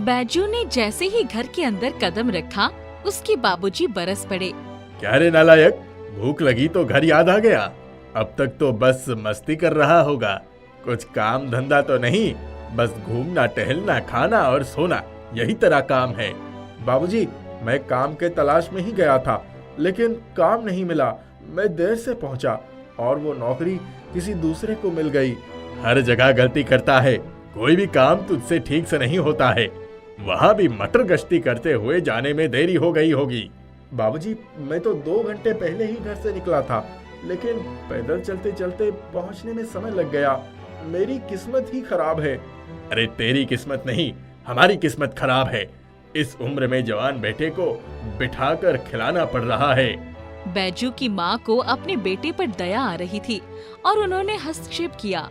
बैजू ने जैसे ही घर के अंदर कदम रखा, उसके बाबूजी बरस पड़े। क्या रे नालायक, भूख लगी तो घर याद आ गया? अब तक तो बस मस्ती कर रहा होगा, कुछ काम धंधा तो नहीं, बस घूमना टहलना खाना और सोना, यही तेरा काम है। बाबूजी, मैं काम के तलाश में ही गया था, लेकिन काम नहीं मिला। मैं देर से पहुंचा और वो नौकरी किसी दूसरे को मिल गई। हर जगह गलती करता है, कोई भी काम तुझसे ठीक से नहीं होता है। वहां भी मटर गश्ती करते हुए जाने में देरी हो गई होगी। बाबूजी, मैं तो 2 घंटे पहले ही घर से निकला था, लेकिन पैदल चलते चलते पहुंचने में समय लग गया। मेरी किस्मत ही खराब है। अरे तेरी किस्मत नहीं, हमारी किस्मत खराब है। इस उम्र में जवान बेटे को बिठाकर खिलाना पड़ रहा है। बैजू की माँ को अपने बेटे पर दया आ रही थी और उन्होंने हस्तक्षेप किया।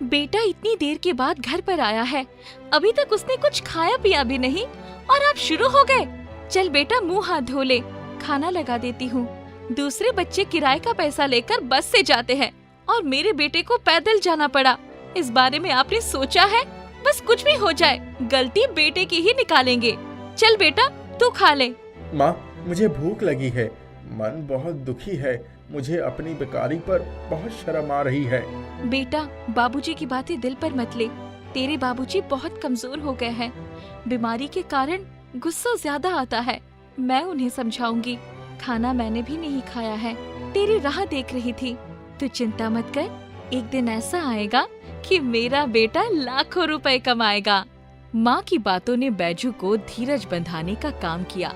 बेटा इतनी देर के बाद घर पर आया है, अभी तक उसने कुछ खाया पिया भी नहीं और आप शुरू हो गए। चल बेटा, मुंह हाथ धो ले, खाना लगा देती हूँ। दूसरे बच्चे किराए का पैसा लेकर बस से जाते हैं और मेरे बेटे को पैदल जाना पड़ा। इस बारे में आपने सोचा है? बस कुछ भी हो जाए, गलती बेटे की ही निकालेंगे। चल बेटा, तू खा ले। माँ, मुझे भूख लगी है, मन बहुत दुखी है, मुझे अपनी बेकारी पर बहुत शर्म आ रही है। बेटा, बाबूजी की बातें दिल पर मत ले। तेरे बाबूजी बहुत कमजोर हो गए हैं, बीमारी के कारण गुस्सा ज्यादा आता है। मैं उन्हें समझाऊंगी। खाना मैंने भी नहीं खाया है, तेरी राह देख रही थी। तू चिंता मत कर, एक दिन ऐसा आएगा कि मेरा बेटा लाखों रुपए कमाएगा। माँ की बातों ने बैजू को धीरज बंधाने का काम किया।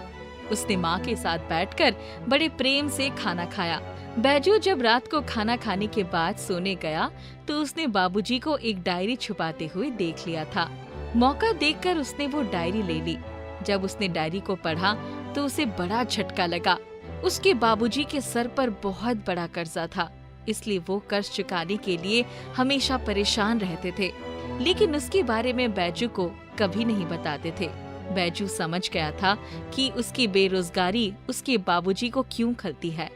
उसने माँ के साथ बैठकर बड़े प्रेम से खाना खाया। बैजू जब रात को खाना खाने के बाद सोने गया तो उसने बाबूजी को एक डायरी छुपाते हुए देख लिया था। मौका देखकर उसने वो डायरी ले ली। जब उसने डायरी को पढ़ा तो उसे बड़ा झटका लगा। उसके बाबूजी के सर पर बहुत बड़ा कर्जा था, इसलिए वो कर्ज चुकाने के लिए हमेशा परेशान रहते थे, लेकिन उसके बारे में बैजू को कभी नहीं बताते थे। बैजू समझ गया था कि उसकी बेरोजगारी उसके बाबूजी को क्यों खलती है।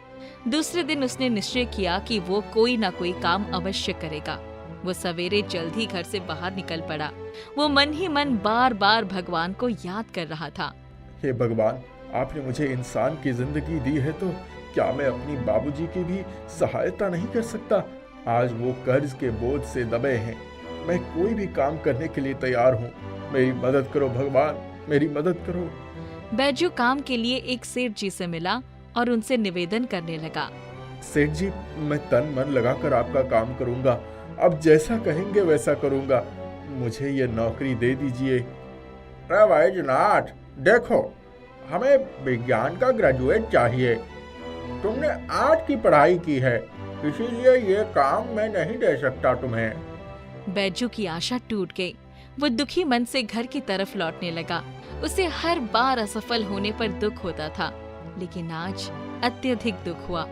दूसरे दिन उसने निश्चय किया कि वो कोई न कोई काम अवश्य करेगा। वो सवेरे जल्द ही घर से बाहर निकल पड़ा। वो मन ही मन बार बार भगवान को याद कर रहा था। हे भगवान, आपने मुझे इंसान की जिंदगी दी है, तो क्या मैं अपनी बाबूजी की भी सहायता नहीं कर सकता? आज वो कर्ज के बोझ से दबे हैं। मैं कोई भी काम करने के लिए तैयार हूँ। मेरी मदद करो भगवान, मेरी मदद करो। बैजू काम के लिए एक सेठ जी से मिला और उनसे निवेदन करने लगा। सेठ जी, मैं तन मन लगाकर आपका काम करूंगा। अब जैसा कहेंगे वैसा करूंगा। मुझे ये नौकरी दे दीजिए। अरे भाई जनाथ, देखो, हमें विज्ञान का ग्रेजुएट चाहिए। तुमने आर्ट की पढ़ाई की है, इसीलिए ये काम मैं नहीं दे सकता तुम्हें। बैजू की आशा टूट गई। वो दुखी मन से घर की तरफ लौटने लगा। उसे हर बार असफल होने पर दुख होता था, लेकिन आज अत्यधिक दुख हुआ।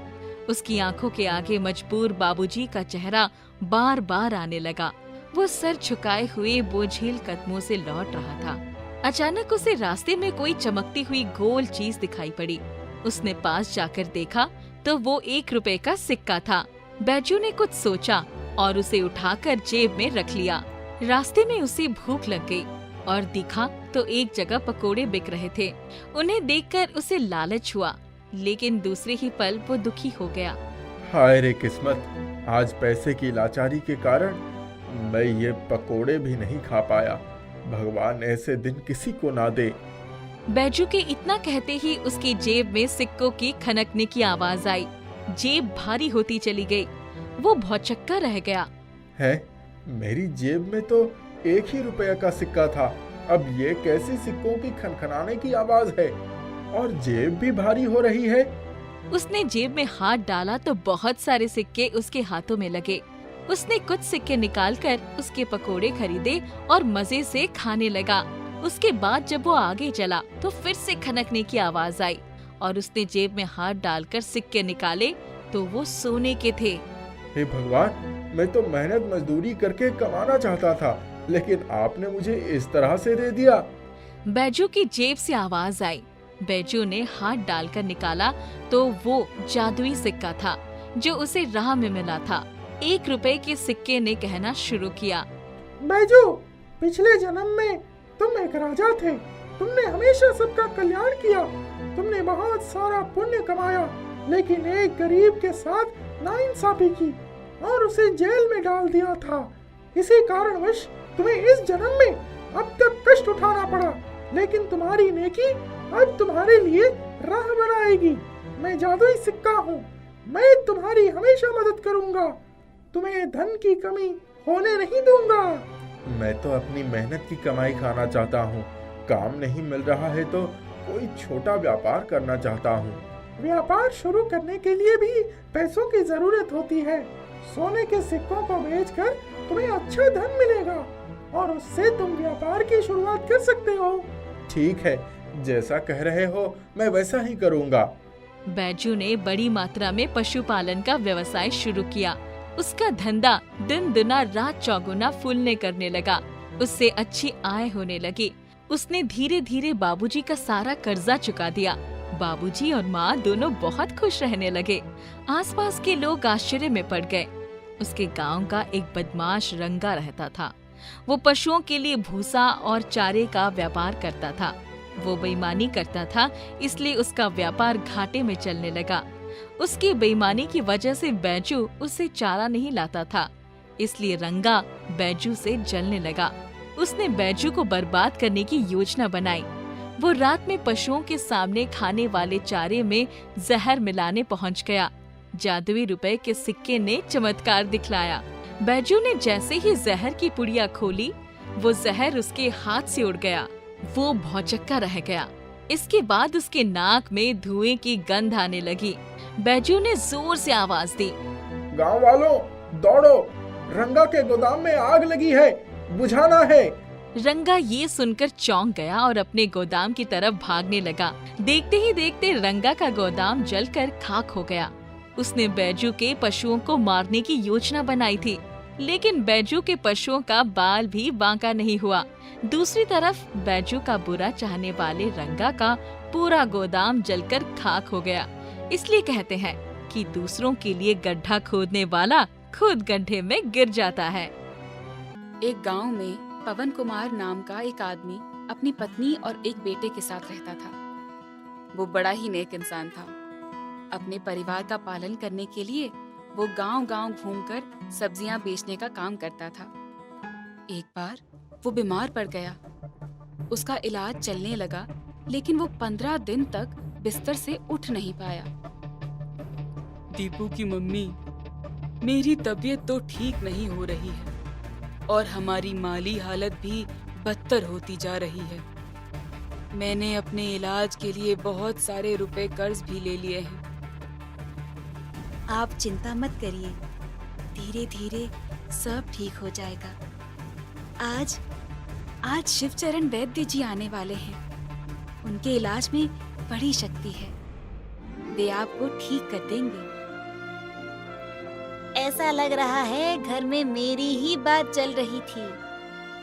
उसकी आंखों के आगे मजबूर बाबूजी का चेहरा बार बार आने लगा। वो सर झुकाए हुए बोझिल कदमों से लौट रहा था। अचानक उसे रास्ते में कोई चमकती हुई गोल चीज दिखाई पड़ी। उसने पास जाकर देखा तो वो 1 रुपए का सिक्का था। बैजू ने कुछ सोचा और उसे उठाकर जेब में रख लिया। रास्ते में उसे भूख लग गई और दिखा तो एक जगह पकोड़े बिक रहे थे। उन्हें देखकर उसे लालच हुआ, लेकिन दूसरे ही पल वो दुखी हो गया। हाय रे किस्मत, आज पैसे की लाचारी के कारण मैं ये पकोड़े भी नहीं खा पाया। भगवान ऐसे दिन किसी को ना दे। बैजू के इतना कहते ही उसकी जेब में सिक्कों की खनकने की आवाज आई। जेब भारी होती चली गई। वो भौचक्का रह गया। है, मेरी जेब में तो 1 ही रुपया का सिक्का था। अब ये कैसी सिक्कों की खनखनाने की आवाज है? और जेब भी भारी हो रही है। उसने जेब में हाथ डाला तो बहुत सारे सिक्के उसके हाथों में लगे। उसने कुछ सिक्के निकालकर उसके पकोड़े खरीदे और मजे से खाने लगा। उसके बाद जब वो आगे चला तो फिर से खनकने की आवाज आई और उसने जेब में हाथ डालकर सिक्के निकाले तो वो सोने के थे। हे भगवान, मैं तो मेहनत मजदूरी करके कमाना चाहता था, लेकिन आपने मुझे इस तरह से दे दिया। बैजू की जेब से आवाज आई। बैजू ने हाथ डालकर निकाला तो वो जादुई सिक्का था जो उसे राह में मिला था। 1 रुपए के सिक्के ने कहना शुरू किया, बैजू, पिछले जन्म में तुम एक राजा थे। तुमने हमेशा सबका कल्याण किया। तुमने बहुत सारा पुण्य कमाया, लेकिन एक गरीब के साथ नाइंसाफी की और उसे जेल में डाल दिया था। इसी कारणवश तुम्हें इस जन्म में अब तक कष्ट उठाना पड़ा, लेकिन तुम्हारी नेकी अब तुम्हारे लिए राह बनाएगी। मैं जादुई सिक्का हूँ। मैं तुम्हारी हमेशा मदद करूँगा। तुम्हें धन की कमी होने नहीं दूंगा। मैं तो अपनी मेहनत की कमाई खाना चाहता हूँ। काम नहीं मिल रहा है तो कोई छोटा व्यापार करना चाहता हूँ। व्यापार शुरू करने के लिए भी पैसों की जरूरत होती है। सोने के सिक्कों को बेचकर तुम्हें अच्छा धन मिलेगा और उससे तुम व्यापार की शुरुआत कर सकते हो। ठीक है, जैसा कह रहे हो मैं वैसा ही करूँगा। बैजू ने बड़ी मात्रा में पशुपालन का व्यवसाय शुरू किया। उसका धंधा दिन दुना रात चौगुना फूलने करने लगा। उससे अच्छी आय होने लगी। उसने धीरे धीरे बाबूजी का सारा कर्जा चुका दिया। बाबूजी और माँ दोनों बहुत खुश रहने लगे। आसपास के लोग आश्चर्य में पड़ गए। उसके गांव का एक बदमाश रंगा रहता था। वो पशुओं के लिए भूसा और चारे का व्यापार करता था। वो बेईमानी करता था, इसलिए उसका व्यापार घाटे में चलने लगा। उसकी बेईमानी की वजह से बैजू उससे चारा नहीं लाता था, इसलिए रंगा बैजू से जलने लगा। उसने बैजू को बर्बाद करने की योजना बनाई। वो रात में पशुओं के सामने खाने वाले चारे में जहर मिलाने पहुंच गया। जादुई रुपए के सिक्के ने चमत्कार दिखलाया। बैजू ने जैसे ही जहर की पुड़िया खोली, वो जहर उसके हाथ से उड़ गया। वो भौचक्का रह गया। इसके बाद उसके नाक में धुएं की गंध आने लगी। बैजू ने जोर से आवाज दी, गांव वालों, दौड़ो, रंगा के गोदाम में आग लगी है, बुझाना है। रंगा ये सुनकर चौंक गया और अपने गोदाम की तरफ भागने लगा। देखते ही देखते रंगा का गोदाम जलकर खाक हो गया। उसने बैजू के पशुओं को मारने की योजना बनाई थी, लेकिन बैजू के पशुओं का बाल भी बांका नहीं हुआ। दूसरी तरफ बैजू का बुरा चाहने वाले रंगा का पूरा गोदाम जलकर खाक हो गया। इसलिए कहते हैं कि दूसरों के लिए गड्ढा खोदने वाला खुद गड्ढे में गिर जाता है। एक गांव में पवन कुमार नाम का एक आदमी अपनी पत्नी और एक बेटे के साथ रहता था। वो बड़ा ही नेक इंसान था। अपने परिवार का पालन करने के लिए वो गांव-गांव घूमकर सब्जियां बेचने का काम करता था। एक बार वो बीमार पड़ गया। उसका इलाज चलने लगा, लेकिन वो 15 दिन तक बिस्तर से उठ नहीं पाया। दीपू की मम्मी, मेरी तबीयत तो ठीक नहीं हो रही है और हमारी माली हालत भी बदतर होती जा रही है। मैंने अपने इलाज के लिए बहुत सारे रुपए कर्ज भी ले लिए हैं। आप चिंता मत करिए, धीरे धीरे सब ठीक हो जाएगा। आज शिवचरण वैद्य जी आने वाले हैं। उनके इलाज में बड़ी शक्ति है। वे आपको ठीक कर देंगे। ऐसा लग रहा है घर में मेरी ही बात चल रही थी।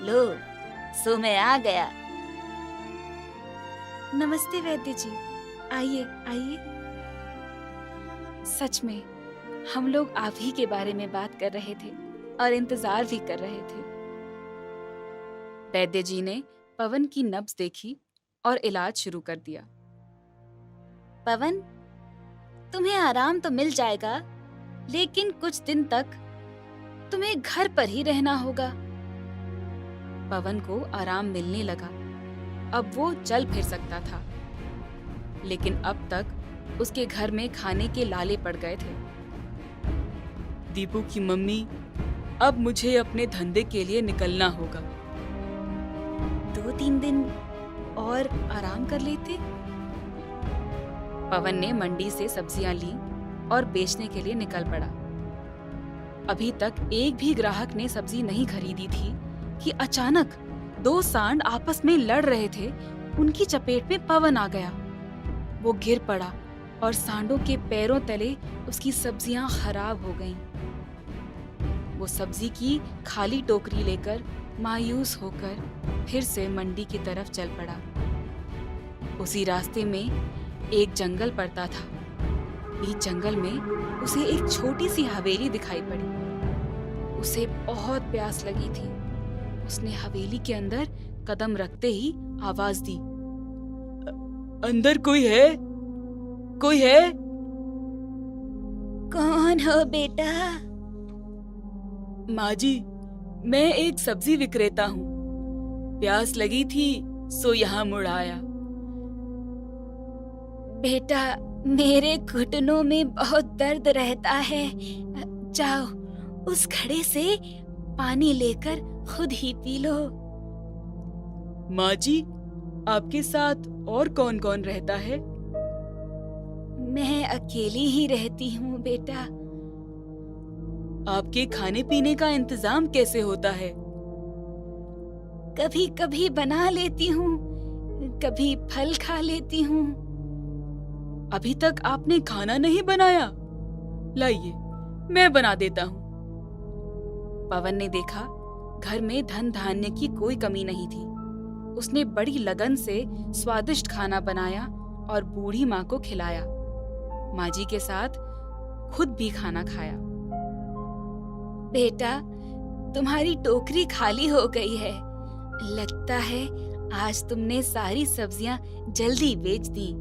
लो, सो मैं आ गया। नमस्ते वैद्य जी, आइए आइए। सच में हम लोग आप ही के बारे में बात कर रहे थे और इंतजार भी कर रहे थे। वैद्य जी ने पवन की नब्ज देखी और इलाज शुरू कर दिया। पवन, तुम्हें आराम तो मिल जाएगा, लेकिन कुछ दिन तक तुम्हें घर पर ही रहना होगा। पवन को आराम मिलने लगा। अब वो चल फिर सकता था, लेकिन अब तक उसके घर में खाने के लाले पड़ गए थे। दीपू की मम्मी, अब मुझे अपने धंधे के लिए निकलना होगा। 2-3 दिन और आराम कर लेते। पवन ने मंडी से सब्जियां ली और बेचने के लिए निकल पड़ा। अभी तक एक भी ग्राहक ने सब्जी नहीं खरीदी थी कि अचानक 2 सांड आपस में लड़ रहे थे। उनकी चपेट में पवन आ गया। वो गिर पड़ा और सांडों के पैरों तले उसकी सब्जियां खराब हो गईं। वो सब्जी की खाली टोकरी लेकर मायूस होकर फिर से मंडी की तरफ चल पड़ा। उसी रास्ते में एक जंगल पड़ता था। बीच जंगल में उसे एक छोटी सी हवेली दिखाई पड़ी। उसे बहुत प्यास लगी थी। उसने हवेली के अंदर कदम रखते ही आवाज दी, अंदर कोई है? कोई है? कौन हो बेटा? माँ जी, मैं एक सब्जी विक्रेता हूँ। प्यास लगी थी सो यहाँ मुड़ आया। बेटा, मेरे घुटनों में बहुत दर्द रहता है। जाओ, उस घड़े से पानी लेकर खुद ही पी लो। माँ जी, आपके साथ और कौन कौन रहता है? मैं अकेली ही रहती हूँ बेटा। आपके खाने पीने का इंतजाम कैसे होता है? कभी कभी बना लेती हूँ, कभी फल खा लेती हूँ। अभी तक आपने खाना नहीं बनाया? लाइए, मैं बना देता हूँ। पवन ने देखा घर में धन धान्य की कोई कमी नहीं थी। उसने बड़ी लगन से स्वादिष्ट खाना बनाया और बूढ़ी माँ को खिलाया। माँ जी के साथ खुद भी खाना खाया। बेटा, तुम्हारी टोकरी खाली हो गई है। लगता है आज तुमने सारी सब्जियां जल्दी बेच दी।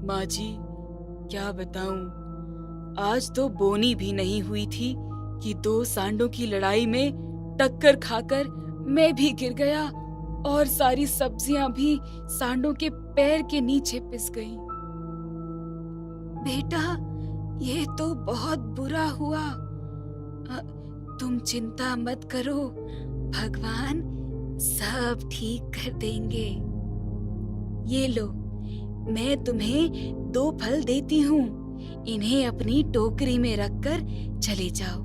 माँ जी, क्या बताऊं, आज तो बोनी भी नहीं हुई थी कि 2 सांडों की लड़ाई में टक्कर खाकर मैं भी गिर गया और सारी सब्जियां भी सांडों के पैर के नीचे पिस गईं। बेटा, ये तो बहुत बुरा हुआ। तुम चिंता मत करो, भगवान सब ठीक कर देंगे। ये लो, मैं तुम्हें 2 फल देती हूँ। इन्हें अपनी टोकरी में रखकर चले जाओ।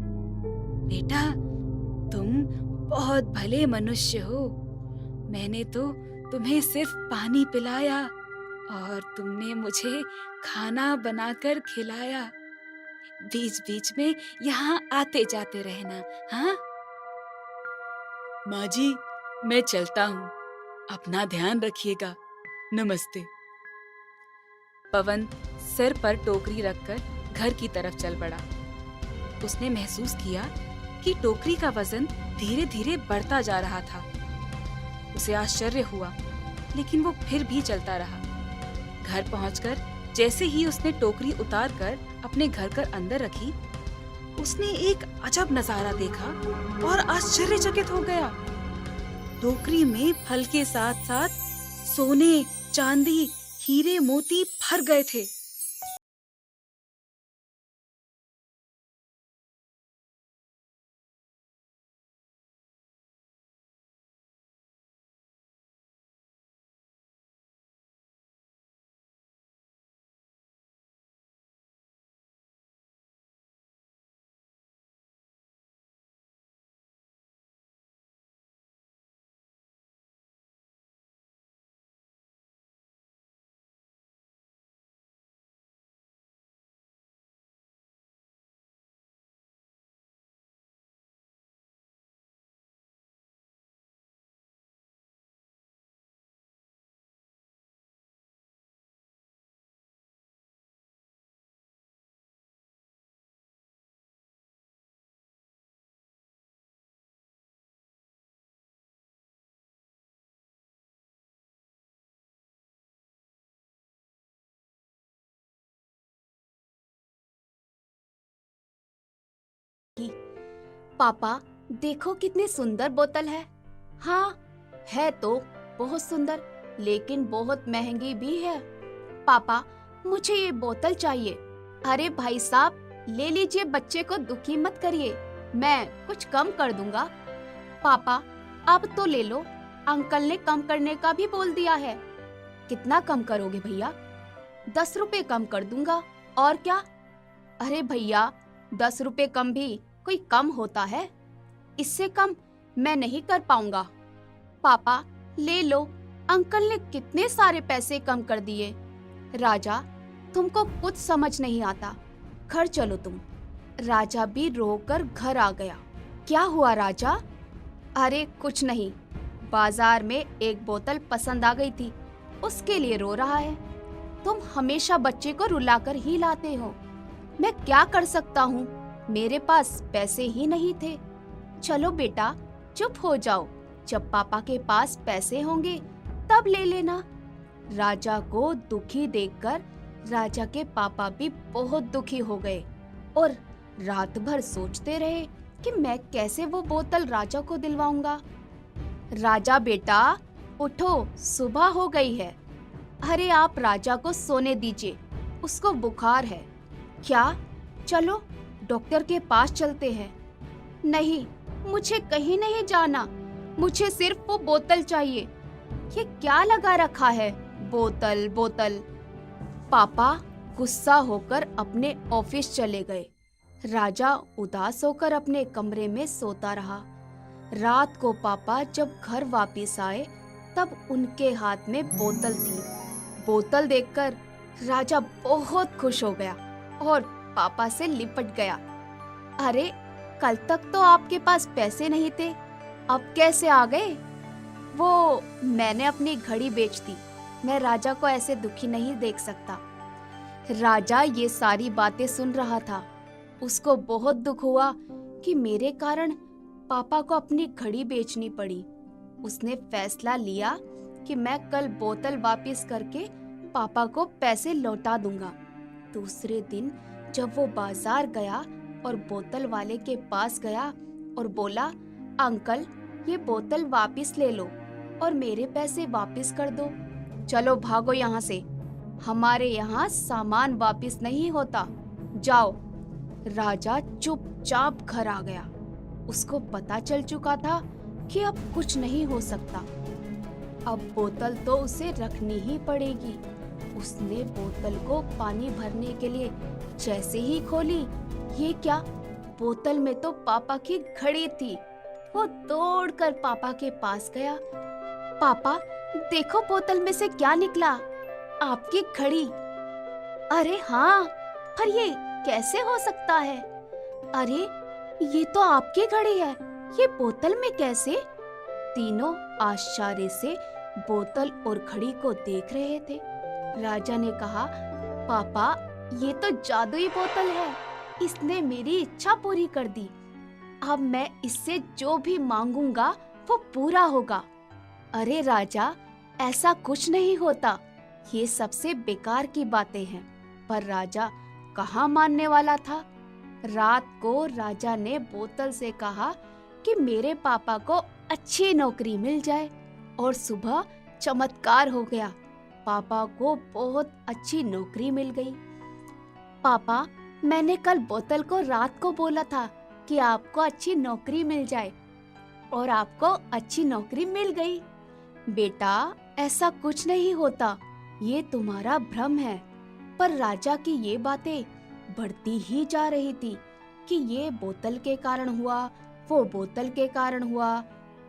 बेटा, तुम बहुत भले मनुष्य हो। मैंने तो तुम्हें सिर्फ पानी पिलाया और तुमने मुझे खाना बनाकर खिलाया। बीच बीच में यहाँ आते जाते रहना, हाँ? माँ जी, मैं चलता हूँ। अपना ध्यान रखिएगा। नमस्ते। पवन सिर पर टोकरी रखकर घर की तरफ चल पड़ा। उसने महसूस किया कि टोकरी का वजन धीरे धीरे बढ़ता जा रहा था। उसे आश्चर्य हुआ, लेकिन वो फिर भी चलता रहा। घर पहुंचकर जैसे ही उसने टोकरी उतारकर अपने घर के अंदर रखी, उसने एक अजब नजारा देखा और आश्चर्यचकित हो गया। टोकरी में फल के साथ साथ सोने, चांदी, हीरे मोती भर गए थे। पापा, देखो कितनी सुंदर बोतल है। हाँ, है तो बहुत सुंदर, लेकिन बहुत महंगी भी है। पापा, मुझे ये बोतल चाहिए। अरे भाई साहब, ले लीजिए, बच्चे को दुखी मत करिए, मैं कुछ कम कर दूंगा। पापा, अब तो ले लो, अंकल ने कम करने का भी बोल दिया है। कितना कम करोगे भैया? 10 रुपए कम कर दूंगा, और क्या? अरे भैया, 10 रुपए कम भी कोई कम होता है? इससे कम मैं नहीं कर पाऊंगा। पापा, ले लो, अंकल ने कितने सारे पैसे कम कर दिए। राजा, तुमको कुछ समझ नहीं आता, घर चलो तुम। राजा भी रोकर घर आ गया। क्या हुआ राजा? अरे कुछ नहीं, बाजार में एक बोतल पसंद आ गई थी, उसके लिए रो रहा है। तुम हमेशा बच्चे को रुलाकर ही लाते हो। मैं क्या कर सकता हूँ, मेरे पास पैसे ही नहीं थे। चलो बेटा, चुप हो जाओ, जब पापा के पास पैसे होंगे तब ले लेना। राजा को दुखी देखकर राजा के पापा भी बहुत दुखी हो गए और रात भर सोचते रहे कि मैं कैसे वो बोतल राजा को दिलवाऊंगा। राजा बेटा उठो, सुबह हो गई है। अरे आप राजा को सोने दीजिए, उसको बुखार है। क्या? चलो डॉक्टर के पास चलते हैं। नहीं, मुझे कहीं नहीं जाना, मुझे सिर्फ वो बोतल चाहिए। ये क्या लगा रखा है? बोतल बोतल। पापा गुस्सा होकर अपने ऑफिस चले गए। राजा उदास होकर अपने कमरे में सोता रहा। रात को पापा जब घर वापस आए तब उनके हाथ में बोतल थी। बोतल देखकर राजा बहुत खुश हो गया और पापा से लिपट गया। अरे कल तक तो आपके पास पैसे नहीं थे, अब कैसे आ गए? वो मैंने अपनी घड़ी बेच दी, मैं राजा को ऐसे दुखी नहीं देख सकता। राजा ये सारी बातें सुन रहा था। उसको बहुत दुख हुआ कि मेरे कारण पापा को अपनी घड़ी बेचनी पड़ी। उसने फैसला लिया कि मैं कल बोतल वापस करके पापा को पैसे लौटा दूंगा। दूसरे दिन जब वो बाजार गया और बोतल वाले के पास गया और बोला, अंकल ये बोतल वापस ले लो और मेरे पैसे वापस कर दो। चलो भागो यहाँ से, हमारे यहाँ सामान वापस नहीं होता, जाओ। राजा चुपचाप घर आ गया। उसको पता चल चुका था कि अब कुछ नहीं हो सकता। अब बोतल तो उसे रखनी ही पड़ेगी। उसने बोतल को पानी भरने के लिए जैसे ही खोली, ये क्या, बोतल में तो पापा की घड़ी थी। वो दौड़कर पापा के पास गया। पापा देखो बोतल में से क्या निकला, आपकी घड़ी। अरे हाँ, पर ये कैसे हो सकता है? अरे ये तो आपकी घड़ी है, ये बोतल में कैसे? तीनों आश्चर्य से बोतल और घड़ी को देख रहे थे। राजा ने कहा, पापा ये तो जादुई बोतल है, इसने मेरी इच्छा पूरी कर दी। अब मैं इससे जो भी मांगूंगा वो पूरा होगा। अरे राजा, ऐसा कुछ नहीं होता, ये सबसे बेकार की बातें हैं। पर राजा कहाँ मानने वाला था। रात को राजा ने बोतल से कहा कि मेरे पापा को अच्छी नौकरी मिल जाए और सुबह चमत्कार हो गया। पापा को बहुत अच्छी नौकरी मिल गई। पापा, मैंने कल बोतल को रात को बोला था कि आपको अच्छी नौकरी मिल जाए और आपको अच्छी नौकरी मिल गई। बेटा, ऐसा कुछ नहीं होता, ये तुम्हारा भ्रम है। पर राजा की ये बातें बढ़ती ही जा रही थी कि ये बोतल के कारण हुआ, वो बोतल के कारण हुआ।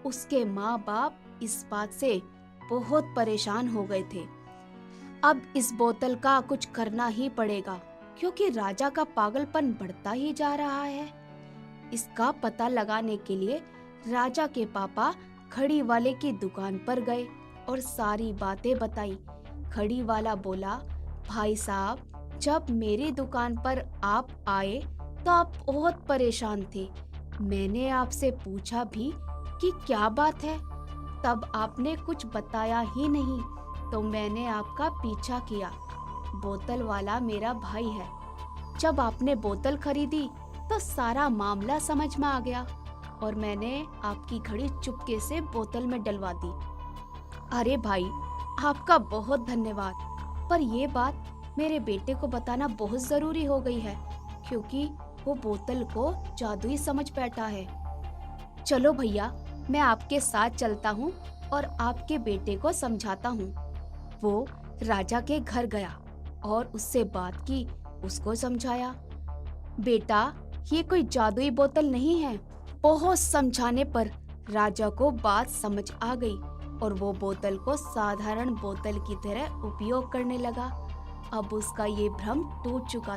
उसके माँ बाप इस बात से बहुत परेशान हो गए थे। अब इस बोतल का कुछ करना ही पड़ेगा क्योंकि राजा का पागलपन बढ़ता ही जा रहा है। इसका पता लगाने के लिए राजा के पापा घड़ी वाले की दुकान पर गए और सारी बातें बताई। घड़ी वाला बोला, भाई साहब, जब मेरी दुकान पर आप आए तो आप बहुत परेशान थे। मैंने आपसे पूछा भी कि क्या बात है, तब आपने कुछ बताया ही नहीं, तो मैंने आपका पीछा किया। बोतल वाला मेरा भाई है। जब आपने बोतल खरीदी तो सारा मामला समझ में आ गया और मैंने आपकी घड़ी चुपके से बोतल में डलवा दी। अरे भाई, आपका बहुत धन्यवाद, पर ये बात मेरे बेटे को बताना बहुत जरूरी हो गई है क्योंकि वो बोतल को जादुई समझ बैठा है। चलो भैया, मैं आपके साथ चलता हूँ और आपके बेटे को समझाता हूँ। वो राजा के घर गया और उससे बात की, उसको समझाया। बेटा, ये कोई जादुई बोतल नहीं है। बहुत समझाने पर राजा को बात समझ आ गई और वो बोतल को साधारण बोतल की तरह उपयोग करने लगा। अब उसका ये भ्रम टूट चुका